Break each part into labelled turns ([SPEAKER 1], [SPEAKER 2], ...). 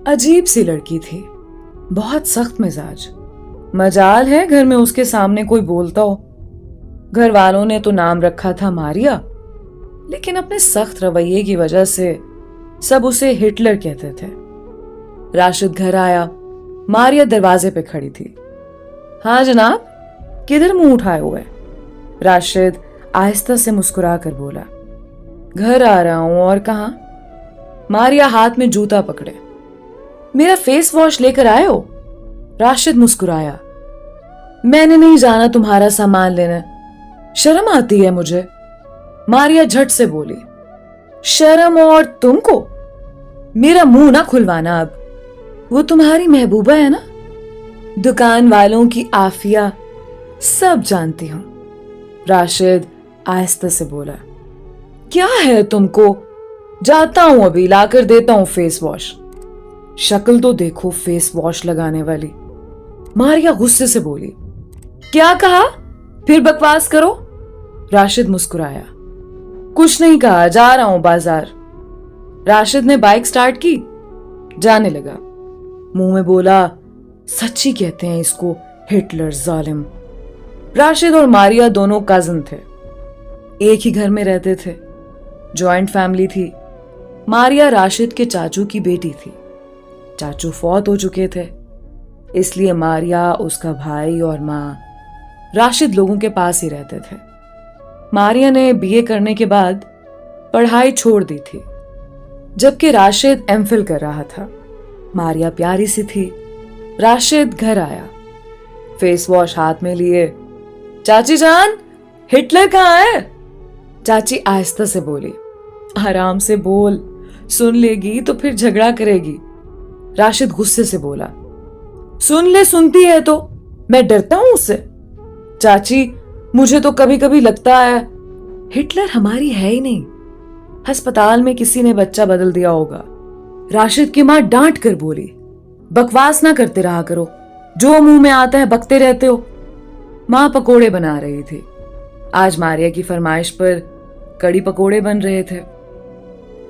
[SPEAKER 1] अजीब सी लड़की थी, बहुत सख्त मिजाज। मजाल है घर में उसके सामने कोई बोलता हो। घर वालों ने तो नाम रखा था मारिया, लेकिन अपने सख्त रवैये की वजह से सब उसे हिटलर कहते थे। राशिद घर आया, मारिया दरवाजे पे खड़ी थी। हाँ जनाब, किधर मुंह उठाए हुए? राशिद आहिस्ता से मुस्कुरा कर बोला, घर आ रहा हूं। और कहां? मारिया हाथ में जूता पकड़े। मेरा फेस वॉश लेकर आए हो? राशिद मुस्कुराया। मैंने नहीं जाना तुम्हारा सामान लेने, शर्म आती है मुझे। मारिया झट से बोली, शर्म और तुमको? मेरा मुंह ना खुलवाना अब। वो तुम्हारी महबूबा है ना, दुकान वालों की आफिया सब जानती हूं। राशिद आहिस्ता से बोला, क्या है तुमको? जाता हूं, अभी लाकर देता हूं फेस वॉश। शक्ल तो देखो फेस वॉश लगाने वाली। मारिया गुस्से से बोली, क्या कहा? फिर बकवास करो। राशिद मुस्कुराया, कुछ नहीं कहा, जा रहा हूं बाजार। राशिद ने बाइक स्टार्ट की, जाने लगा। मुंह में बोला, सच्ची कहते हैं इसको हिटलर जालिम। राशिद और मारिया दोनों कजिन थे, एक ही घर में रहते थे। जॉइंट फैमिली थी। मारिया राशिद के चाचू की बेटी थी। चाचू फौत हो चुके थे, इसलिए मारिया, उसका भाई और माँ राशिद लोगों के पास ही रहते थे। मारिया ने बीए करने के बाद पढ़ाई छोड़ दी थी, जबकि राशिद एमफिल कर रहा था। मारिया प्यारी सी थी। राशिद घर आया, फेस वॉश हाथ में लिए। चाची जान, हिटलर कहाँ है? चाची आहिस्ता से बोली, आराम से बोल, सुन लेगी तो फिर झगड़ा करेगी। राशिद गुस्से से बोला, सुन ले, सुनती है तो मैं डरता हूं उससे। चाची, मुझे तो कभी कभी लगता है हिटलर हमारी है ही नहीं, अस्पताल में किसी ने बच्चा बदल दिया होगा। राशिद की मां डांट कर बोली, बकवास ना करते रहा करो, जो मुंह में आता है बकते रहते हो। मां पकोड़े बना रही थी। आज मारिया की फरमाइश पर कड़ी पकोड़े बन रहे थे।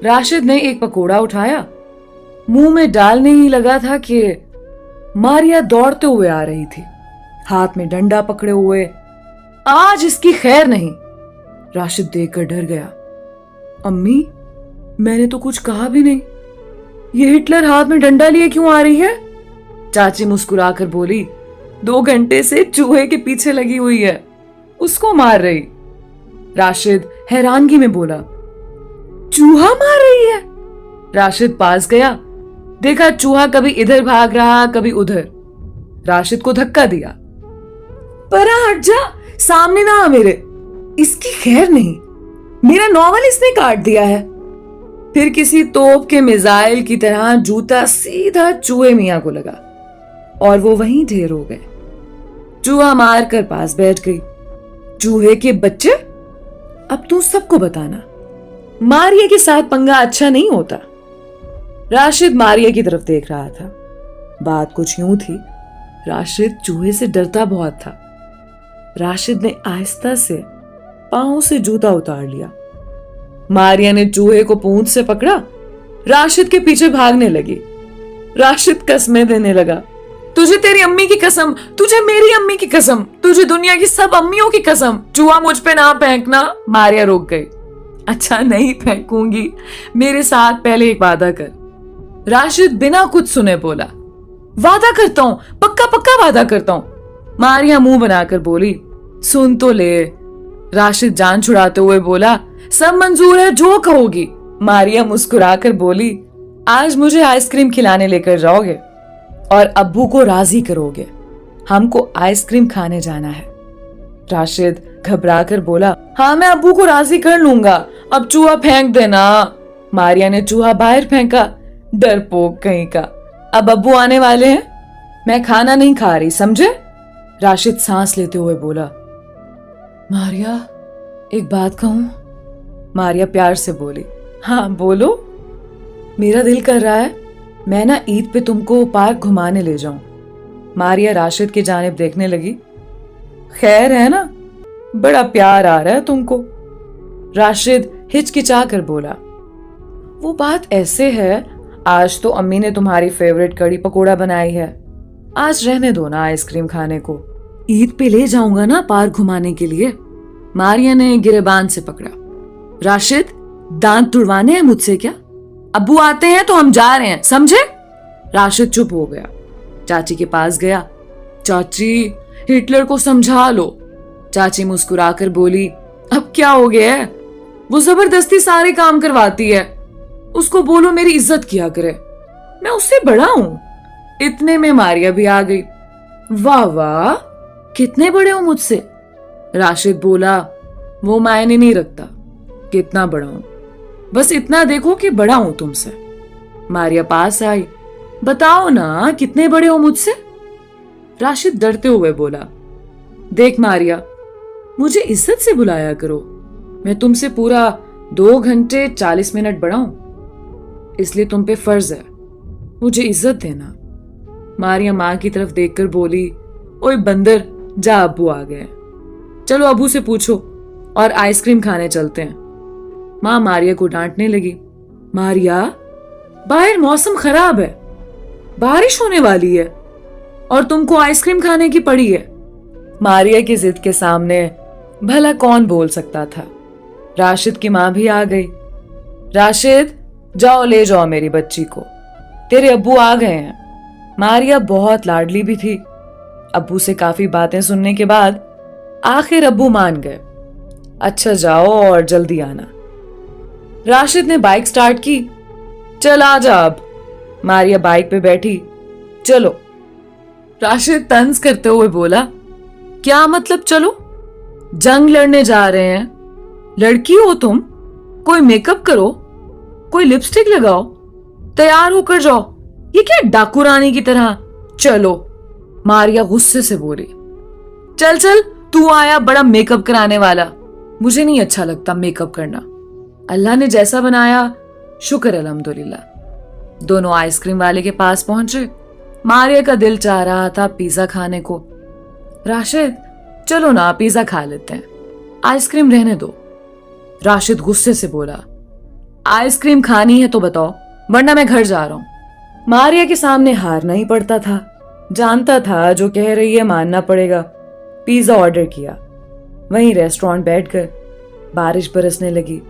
[SPEAKER 1] राशिद ने एक पकोड़ा उठाया, मुंह में डालने ही लगा था कि मारिया दौड़ते हुए आ रही थी, हाथ में डंडा पकड़े हुए। आज इसकी खैर नहीं। राशिद देखकर डर गया। अम्मी, मैंने तो कुछ कहा भी नहीं, ये हिटलर हाथ में डंडा लिए क्यों आ रही है? चाची मुस्कुराकर बोली, 2 घंटे से चूहे के पीछे लगी हुई है, उसको मार रही। राशिद हैरानगी में बोला, चूहा मार रही है? राशिद पास गया, देखा चूहा कभी इधर भाग रहा कभी उधर। राशिद को धक्का दिया, परा हट जा, सामने ना आ मेरे। इसकी खैर नहीं, मेरा नॉवल इसने काट दिया है। फिर किसी तोप के मिसाइल की तरह जूता सीधा चूहे मियां को लगा और वो वहीं ढेर हो गए। चूहा मार कर पास बैठ गई। चूहे के बच्चे, अब तू सबको बताना, मारिया के साथ पंगा अच्छा नहीं होता। राशिद मारिया की तरफ देख रहा था। बात कुछ यूं थी, राशिद चूहे से डरता बहुत था। राशिद ने आहिस्ता से पांव से जूता उतार लिया। मारिया ने चूहे को पूंछ से पकड़ा, राशिद के पीछे भागने लगी। राशिद कस्में देने लगा, तुझे तेरी अम्मी की कसम, तुझे मेरी अम्मी की कसम, तुझे दुनिया की सब अम्मियों की कसम, चूहा मुझ पे ना फेंकना। मारिया रुक गई। अच्छा नहीं फेंकूंगी, मेरे साथ पहले एक वादा कर। राशिद बिना कुछ सुने बोला, वादा करता हूं, पक्का पक्का वादा करता हूं। मारिया मुंह बनाकर बोली, सुन तो ले। राशिद जान छुड़ाते हुए बोला, सब मंजूर है, जो कहोगी। मारिया मुस्कुराकर बोली, आज मुझे आइसक्रीम खिलाने लेकर जाओगे और अब्बू को राजी करोगे, हमको आइसक्रीम खाने जाना है। राशिद घबराकर बोला, हाँ मैं अब्बू को राजी कर लूंगा, अब चूहा फेंक देना। मारिया ने चूहा बाहर फेंका। डरपोक कहीं का, अब अब्बू आने वाले हैं, मैं खाना नहीं खा रही, समझे? राशिद सांस लेते हुए बोला, मारिया एक बात कहूं? मारिया प्यार से बोली, हाँ बोलो। मेरा दिल कर रहा है मैं ना ईद पे तुमको पार्क घुमाने ले जाऊं। मारिया राशिद की जानिब देखने लगी। खैर है ना, बड़ा प्यार आ रहा है तुमको। राशिद हिचकिचा कर बोला, वो बात ऐसे है, आज तो अम्मी ने तुम्हारी फेवरेट कड़ी पकोड़ा बनाई है, आज रहने दो ना आइसक्रीम खाने को। ईद पे ले जाऊंगा ना पार्क घुमाने के लिए। मारिया ने गिरेबान से पकड़ा। राशिद, दांत तुड़वाने हैं मुझसे क्या? अब्बू आते हैं तो हम जा रहे हैं, समझे? राशिद चुप हो गया। चाची के पास गया। चाची, हिटलर को समझा लो। चाची मुस्कुराकर बोली, अब क्या हो गया है? वो जबरदस्ती सारे काम करवाती है, उसको बोलो मेरी इज्जत किया करे, मैं उससे बड़ा हूं। इतने में मारिया भी आ गई। वाह वाह, कितने बड़े हो मुझसे? राशिद बोला, वो मायने नहीं रखता कितना बड़ा हूं, बस इतना देखो कि बड़ा हूं तुमसे। मारिया पास आई। बताओ ना कितने बड़े हो मुझसे? राशिद डरते हुए बोला, देख मारिया, मुझे इज्जत से बुलाया करो, मैं तुमसे पूरा 2 घंटे 40 मिनट बड़ा हूं, इसलिए तुम पे फर्ज है मुझे इज्जत देना। मारिया माँ की तरफ देखकर बोली, ओए बंदर, जा अब्बू आ गए, चलो अब्बू से पूछो और आइसक्रीम खाने चलते हैं। माँ मारिया को डांटने लगी। मारिया, बाहर मौसम खराब है, बारिश होने वाली है और तुमको आइसक्रीम खाने की पड़ी है। मारिया की जिद के सामने भला कौन बोल सकता था। राशिद की माँ भी आ गई। राशिद, जाओ ले जाओ मेरी बच्ची को, तेरे अब्बू आ गए हैं। मारिया बहुत लाडली भी थी। अब्बू से काफी बातें सुनने के बाद आखिर अब्बू मान गए। अच्छा जाओ और जल्दी आना। राशिद ने बाइक स्टार्ट की। चल आ जा अब। मारिया बाइक पे बैठी। चलो। राशिद तंज करते हुए बोला, क्या मतलब चलो? जंग लड़ने जा रहे हैं, लड़की हो तुम, कोई मेकअप करो, कोई लिपस्टिक लगाओ, तैयार होकर जाओ, ये क्या डाकू रानी की तरह? चलो। मारिया गुस्से से बोली। चल चल, तू आया बड़ा मेकअप कराने वाला, मुझे नहीं अच्छा लगता मेकअप करना, अल्लाह ने जैसा बनाया शुक्र अल्हम्दुलिल्लाह। दोनों आइसक्रीम वाले के पास पहुंचे। मारिया का दिल चाह रहा था पिज्जा खाने को। राशिद, चलो ना पिज्जा खा लेते हैं, आइसक्रीम रहने दो। राशिद गुस्से से बोला, आइसक्रीम खानी है तो बताओ, वरना मैं घर जा रहा हूं। मारिया के सामने हारना ही पड़ता था, जानता था जो कह रही है मानना पड़ेगा। पिज्जा ऑर्डर किया। वहीं रेस्टोरेंट बैठकर बारिश बरसने लगी।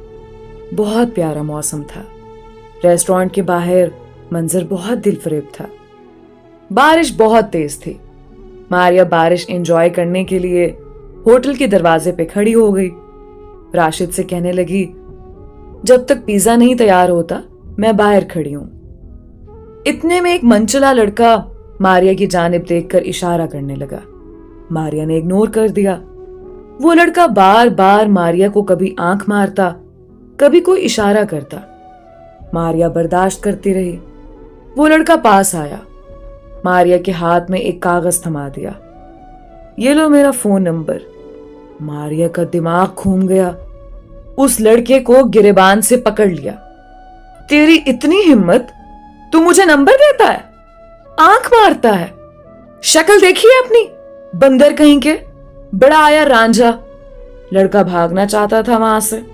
[SPEAKER 1] बहुत प्यारा मौसम था। रेस्टोरेंट के बाहर मंजर बहुत दिलफरेब था। बारिश बहुत तेज थी। मारिया बारिश एंजॉय करने के लिए होटल के दरवाजे पे खड़ी हो गई। राशिद से कहने लगी, जब तक पिज्जा नहीं तैयार होता मैं बाहर खड़ी हूं। इतने में एक मनचला लड़का मारिया की जानिब देखकर इशारा करने लगा। मारिया ने इग्नोर कर दिया। वो लड़का बार बार मारिया को कभी आंख मारता, कभी कोई इशारा करता। मारिया बर्दाश्त करती रही। वो लड़का पास आया, मारिया के हाथ में एक कागज थमा दिया। ये लो मेरा फोन नंबर। मारिया का दिमाग घूम गया। उस लड़के को गिरेबान से पकड़ लिया। तेरी इतनी हिम्मत, तू मुझे नंबर देता है, आंख मारता है, शक्ल देखी है अपनी, बंदर कहीं के, बड़ा आया रांझा। लड़का भागना चाहता था वहां से।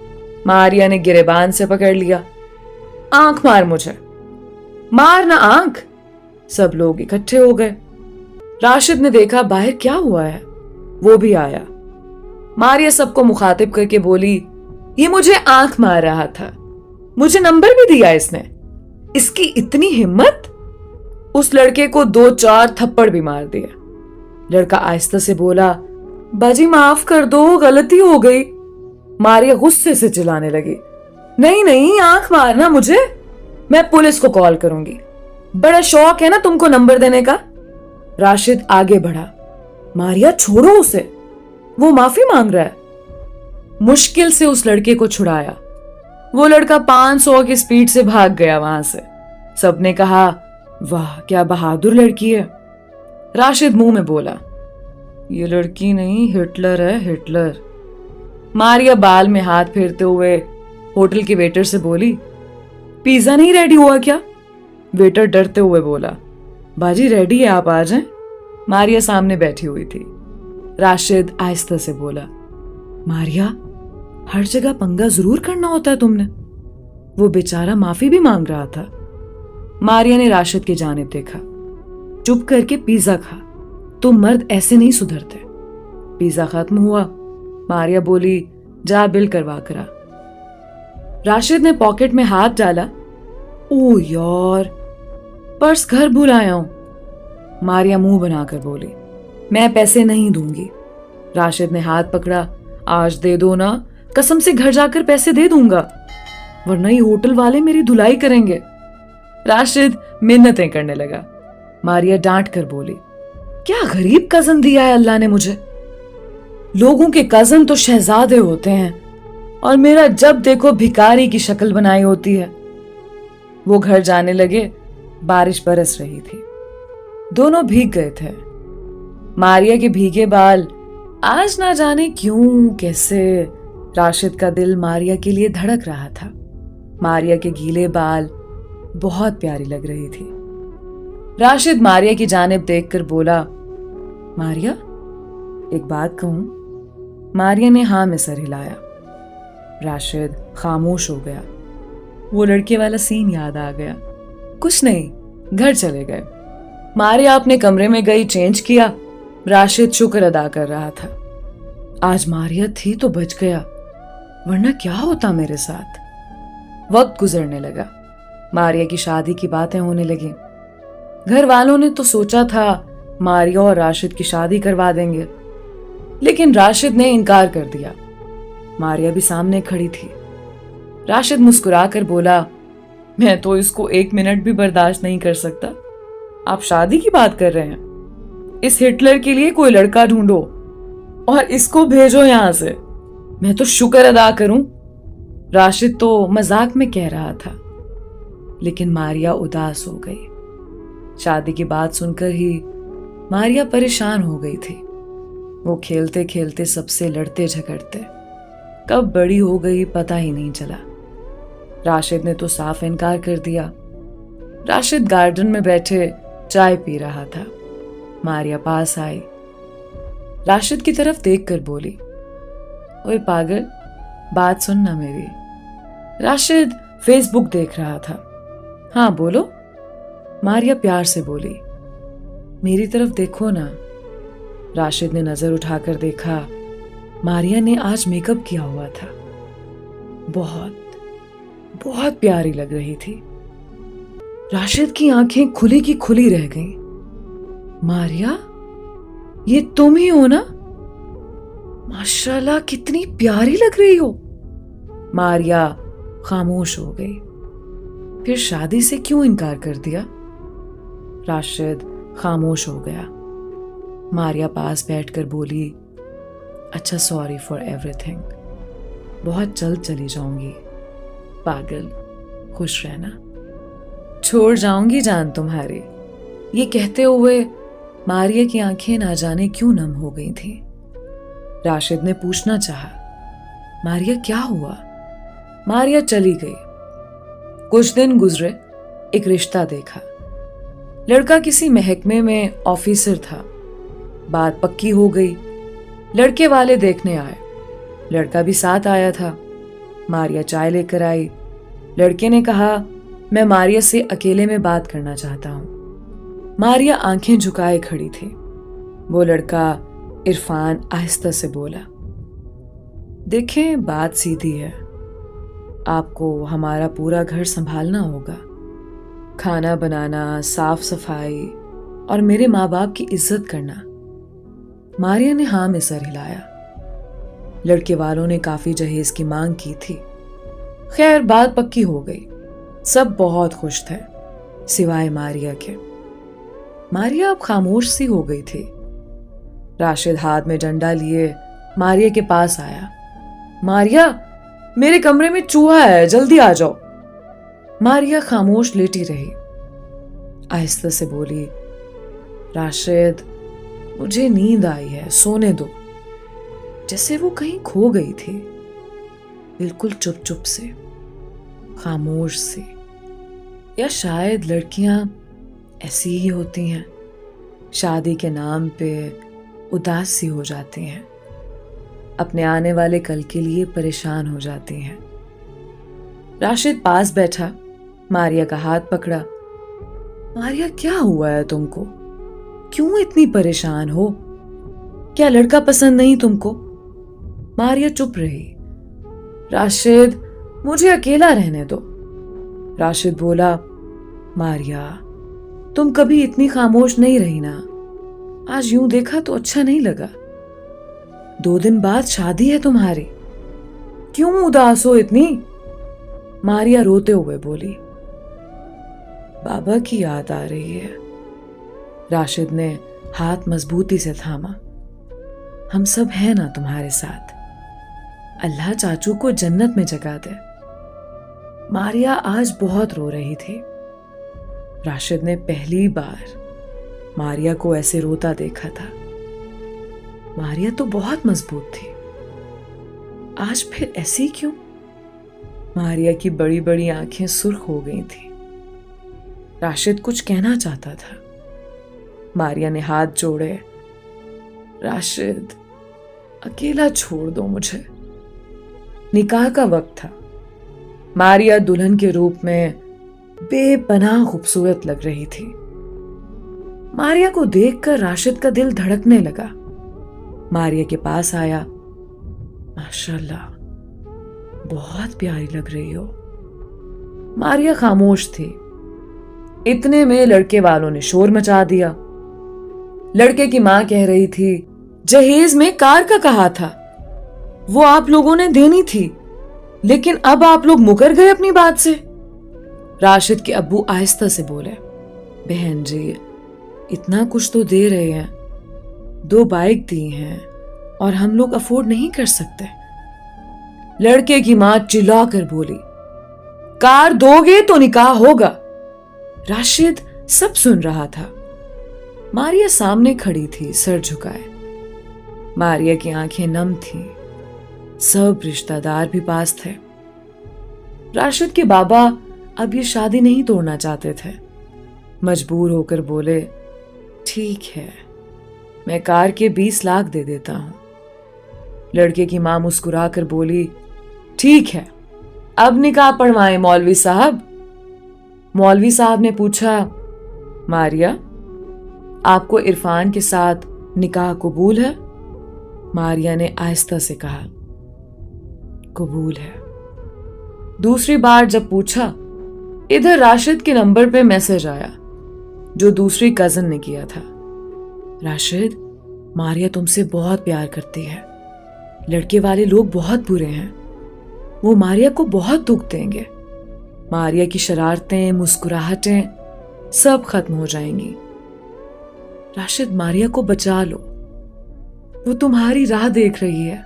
[SPEAKER 1] मारिया ने गिरेबान से पकड़ लिया। आंख मार मुझे, मार ना आंख। सब लोग इकट्ठे हो गए। राशिद ने देखा बाहर क्या हुआ है, वो भी आया। मारिया सबको मुखातिब करके बोली, ये मुझे आंख मार रहा था, मुझे नंबर भी दिया इसने, इसकी इतनी हिम्मत। उस लड़के को 2-4 थप्पड़ भी मार दिया। लड़का आहिस्ता से बोला, बाजी माफ कर दो, गलती हो गई। मारिया गुस्से से चिल्लाने लगी, नहीं नहीं, आंख मारना मुझे, मैं पुलिस को कॉल करूंगी, बड़ा शौक है ना तुमको नंबर देने का। राशिद आगे बढ़ा। मारिया छोड़ो उसे, वो माफी मांग रहा है। मुश्किल से उस लड़के को छुड़ाया। वो लड़का 500 की स्पीड से भाग गया वहां से। सबने कहा, वाह क्या बहादुर लड़की है। राशिद मुंह में बोला, ये लड़की नहीं, हिटलर है, हिटलर। मारिया बाल में हाथ फेरते हुए होटल के वेटर से बोली, पिज्जा नहीं रेडी हुआ क्या? वेटर डरते हुए बोला, बाजी रेडी है, आप आ जाएं। मारिया सामने बैठी हुई थी। राशिद आहिस्ता से बोला, मारिया, हर जगह पंगा जरूर करना होता है तुमने। वो बेचारा माफी भी मांग रहा था। मारिया ने राशिद की जानिब देखा। चुप करके पिज्जा खा, तो मर्द ऐसे नहीं सुधरते। पिज्जा खत्म हुआ। मारिया बोली, जा बिल करवा करा। राशिद ने पॉकेट में हाथ डाला। ओ यार, पर्स घर भूल आया हूं। मारिया मुंह बनाकर बोली, मैं पैसे नहीं दूंगी। राशिद ने हाथ पकड़ा। आज दे दो ना, कसम से घर जाकर पैसे दे दूंगा, वरना ये होटल वाले मेरी धुलाई करेंगे। राशिद मिन्नतें करने लगा। मारिया डांट कर बोली, क्या गरीब कजन दिया है अल्लाह ने मुझे। लोगों के कजन तो शहजादे होते हैं और मेरा जब देखो भिखारी की शक्ल बनाई होती है। वो घर जाने लगे। बारिश बरस रही थी। दोनों भीग गए थे। मारिया के भीगे बाल आज ना जाने क्यों कैसे राशिद का दिल मारिया के लिए धड़क रहा था। मारिया के गीले बाल बहुत प्यारी लग रही थी। राशिद मारिया की जानिब देखकर बोला, मारिया एक बात कहूं। मारिया ने हाँ में सर हिलाया। राशिद खामोश हो गया। वो लड़के वाला सीन याद आ गया। कुछ नहीं, घर चले गए। मारिया अपने कमरे में गई, चेंज किया। राशिद शुक्र अदा कर रहा था। आज मारिया थी तो बच गया, वरना क्या होता मेरे साथ। वक्त गुजरने लगा। मारिया की शादी की बातें होने लगी। घर वालों ने तो सोचा था मारिया और राशिद की शादी करवा देंगे, लेकिन राशिद ने इनकार कर दिया। मारिया भी सामने खड़ी थी। राशिद मुस्कुराकर बोला, मैं तो इसको 1 मिनट भी बर्दाश्त नहीं कर सकता। आप शादी की बात कर रहे हैं? इस हिटलर के लिए कोई लड़का ढूंढो और इसको भेजो यहां से। मैं तो शुक्र अदा करूं। राशिद तो मजाक में कह रहा था, लेकिन मारिया उदास हो गई। शादी की बात सुनकर ही मारिया परेशान हो गई थी। वो खेलते खेलते सबसे लड़ते झगड़ते कब बड़ी हो गई पता ही नहीं चला। राशिद ने तो साफ इनकार कर दिया। राशिद गार्डन में बैठे चाय पी रहा था। मारिया पास आई। राशिद की तरफ देखकर बोली, ओए पागल, बात सुनना मेरी। राशिद फेसबुक देख रहा था। हाँ बोलो। मारिया प्यार से बोली, मेरी तरफ देखो ना। राशिद ने नजर उठाकर देखा। मारिया ने आज मेकअप किया हुआ था। बहुत बहुत प्यारी लग रही थी। राशिद की आंखें खुली की खुली रह गईं। मारिया, ये तुम ही हो ना? माशाल्लाह, कितनी प्यारी लग रही हो। मारिया खामोश हो गई। फिर शादी से क्यों इनकार कर दिया? राशिद खामोश हो गया। मारिया पास बैठकर बोली, अच्छा, सॉरी फॉर एवरीथिंग। बहुत जल्द चली जाऊंगी। पागल, खुश रहना। छोड़ जाऊंगी जान तुम्हारी। ये कहते हुए मारिया की आंखें ना जाने क्यों नम हो गई थी। राशिद ने पूछना चाहा, मारिया क्या हुआ? मारिया चली गई। कुछ दिन गुजरे। एक रिश्ता देखा। लड़का किसी महकमे में ऑफिसर था। बात पक्की हो गई। लड़के वाले देखने आए। लड़का भी साथ आया था। मारिया चाय लेकर आई। लड़के ने कहा, मैं मारिया से अकेले में बात करना चाहता हूं। मारिया आंखें झुकाए खड़ी थी। वो लड़का इरफान आहिस्ता से बोला, देखें, बात सीधी है। आपको हमारा पूरा घर संभालना होगा। खाना बनाना, साफ सफाई और मेरे माँ बाप की इज्जत करना। मारिया ने हाँ में सर हिलाया। लड़के वालों ने काफी जहेज की मांग की थी। खैर, बात पक्की हो गई। सब बहुत खुश थे, सिवाय मारिया के। मारिया अब खामोश सी हो गई थी। राशिद हाथ में डंडा लिए मारिया के पास आया। मारिया, मेरे कमरे में चूहा है, जल्दी आ जाओ। मारिया खामोश लेटी रही। आहिस्ता से बोली, राशिद, मुझे नींद आई है, सोने दो। जैसे वो कहीं खो गई थी, बिल्कुल चुप चुप से, खामोश से। या शायद लड़कियां ऐसी ही होती हैं, शादी के नाम पे उदास सी हो जाती हैं, अपने आने वाले कल के लिए परेशान हो जाती हैं। राशिद पास बैठा, मारिया का हाथ पकड़ा। मारिया, क्या हुआ है तुमको? क्यों इतनी परेशान हो? क्या लड़का पसंद नहीं तुमको? मारिया चुप रही। राशिद, मुझे अकेला रहने दो। राशिद बोला, मारिया, तुम कभी इतनी खामोश नहीं रही ना। आज यूं देखा तो अच्छा नहीं लगा। 2 दिन बाद शादी है तुम्हारी, क्यों उदास हो इतनी? मारिया रोते हुए बोली, बाबा की याद आ रही है। राशिद ने हाथ मजबूती से थामा। हम सब हैं ना तुम्हारे साथ। अल्लाह चाचू को जन्नत में जगा दे। मारिया आज बहुत रो रही थी। राशिद ने पहली बार मारिया को ऐसे रोता देखा था। मारिया तो बहुत मजबूत थी, आज फिर ऐसी क्यों? मारिया की बड़ी बड़ी आंखें सुर्ख हो गई थी। राशिद कुछ कहना चाहता था। मारिया ने हाथ जोड़े। राशिद, अकेला छोड़ दो मुझे। निकाह का वक्त था। मारिया दुल्हन के रूप में बेपनाह खूबसूरत लग रही थी। मारिया को देखकर राशिद का दिल धड़कने लगा। मारिया के पास आया। माशाल्लाह, बहुत प्यारी लग रही हो। मारिया खामोश थी। इतने में लड़के वालों ने शोर मचा दिया। लड़के की मां कह रही थी, जहेज में कार का कहा था, वो आप लोगों ने देनी थी, लेकिन अब आप लोग मुकर गए अपनी बात से। राशिद के अब्बू आहिस्ता से बोले, बहन जी, इतना कुछ तो दे रहे हैं, 2 बाइक दी हैं और हम लोग अफोर्ड नहीं कर सकते। लड़के की मां चिल्लाकर बोली, कार दोगे तो निकाह होगा। राशिद सब सुन रहा था। मारिया सामने खड़ी थी, सर झुकाए। मारिया की आंखें नम थीं। सब रिश्तेदार भी पास थे। राशिद के बाबा अब ये शादी नहीं तोड़ना चाहते थे। मजबूर होकर बोले, ठीक है, मैं कार के 20 लाख दे देता हूं। लड़के की मां मुस्कुराकर बोली, ठीक है, अब निकाह पढ़वाएं मौलवी साहब। मौलवी साहब ने पूछा, मारिया, आपको इरफान के साथ निकाह कबूल है? मारिया ने आहिस्ता से कहा, कबूल है। दूसरी बार जब पूछा, इधर राशिद के नंबर पे मैसेज आया जो दूसरी कजन ने किया था। राशिद, मारिया तुमसे बहुत प्यार करती है। लड़के वाले लोग बहुत बुरे हैं, वो मारिया को बहुत दुख देंगे। मारिया की शरारतें, मुस्कुराहटें सब खत्म हो जाएंगी। राशिद, मारिया को बचा लो, वो तुम्हारी राह देख रही है।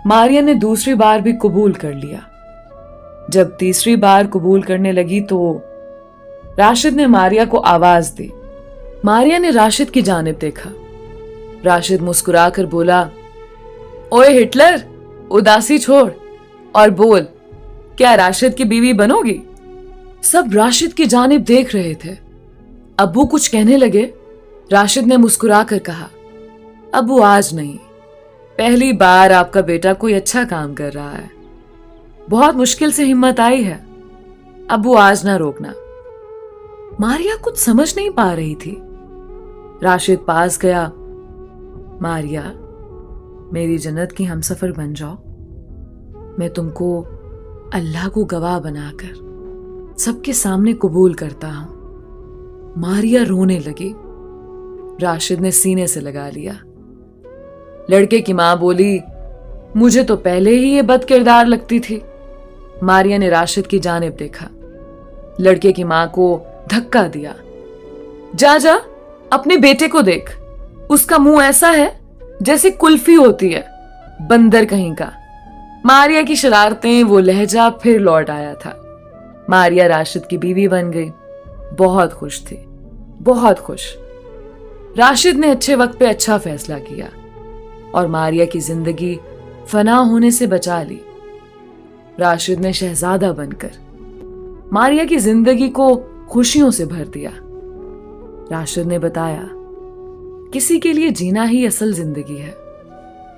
[SPEAKER 1] मारिया ने दूसरी बार भी कबूल कर लिया। जब तीसरी बार कबूल करने लगी तो राशिद ने मारिया को आवाज दी। मारिया ने राशिद की जानिब देखा। राशिद मुस्कुराकर बोला, ओए हिटलर, उदासी छोड़ और बोल, क्या राशिद की बीवी बनोगी? सब राशिद की जानिब देख रहे थे। अब्बू कुछ कहने लगे। राशिद ने मुस्कुराकर कहा, अब्बू आज नहीं, पहली बार आपका बेटा कोई अच्छा काम कर रहा है। बहुत मुश्किल से हिम्मत आई है। अब्बू आज ना रोकना। मारिया कुछ समझ नहीं पा रही थी। राशिद पास गया। मारिया, मेरी जन्नत की हमसफर बन जाओ। मैं तुमको अल्लाह को गवाह बनाकर सबके सामने कबूल करता हूं। मारिया रोने लगी। राशिद ने सीने से लगा लिया। लड़के की मां बोली, मुझे तो पहले ही ये बद किरदार लगती थी। मारिया ने राशिद की जानिब देखा। लड़के की मां को धक्का दिया। जा जा, अपने बेटे को देख, उसका मुंह ऐसा है जैसे कुल्फी होती है, बंदर कहीं का। मारिया की शरारतें, वो लहजा फिर लौट आया था। मारिया राशिद की बीवी बन गई। बहुत खुश थी, बहुत खुश। राशिद ने अच्छे वक्त पे अच्छा फैसला किया और मारिया की जिंदगी फना होने से बचा ली। राशिद ने शहजादा बनकर मारिया की जिंदगी को खुशियों से भर दिया। राशिद ने बताया, किसी के लिए जीना ही असल जिंदगी है।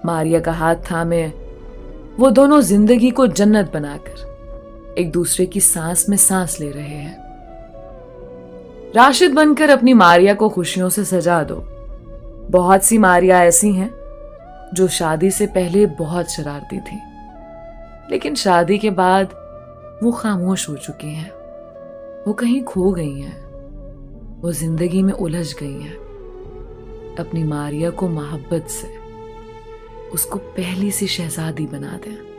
[SPEAKER 1] मारिया का हाथ थामे वो दोनों जिंदगी को जन्नत बनाकर एक दूसरे की सांस में सांस ले रहे हैं। राशिद बनकर अपनी मारिया को खुशियों से सजा दो। बहुत सी मारिया ऐसी हैं जो शादी से पहले बहुत शरारती थी, लेकिन शादी के बाद वो खामोश हो चुकी हैं। वो कहीं खो गई हैं, वो जिंदगी में उलझ गई हैं। अपनी मारिया को मोहब्बत से उसको पहली सी शहजादी बना दें।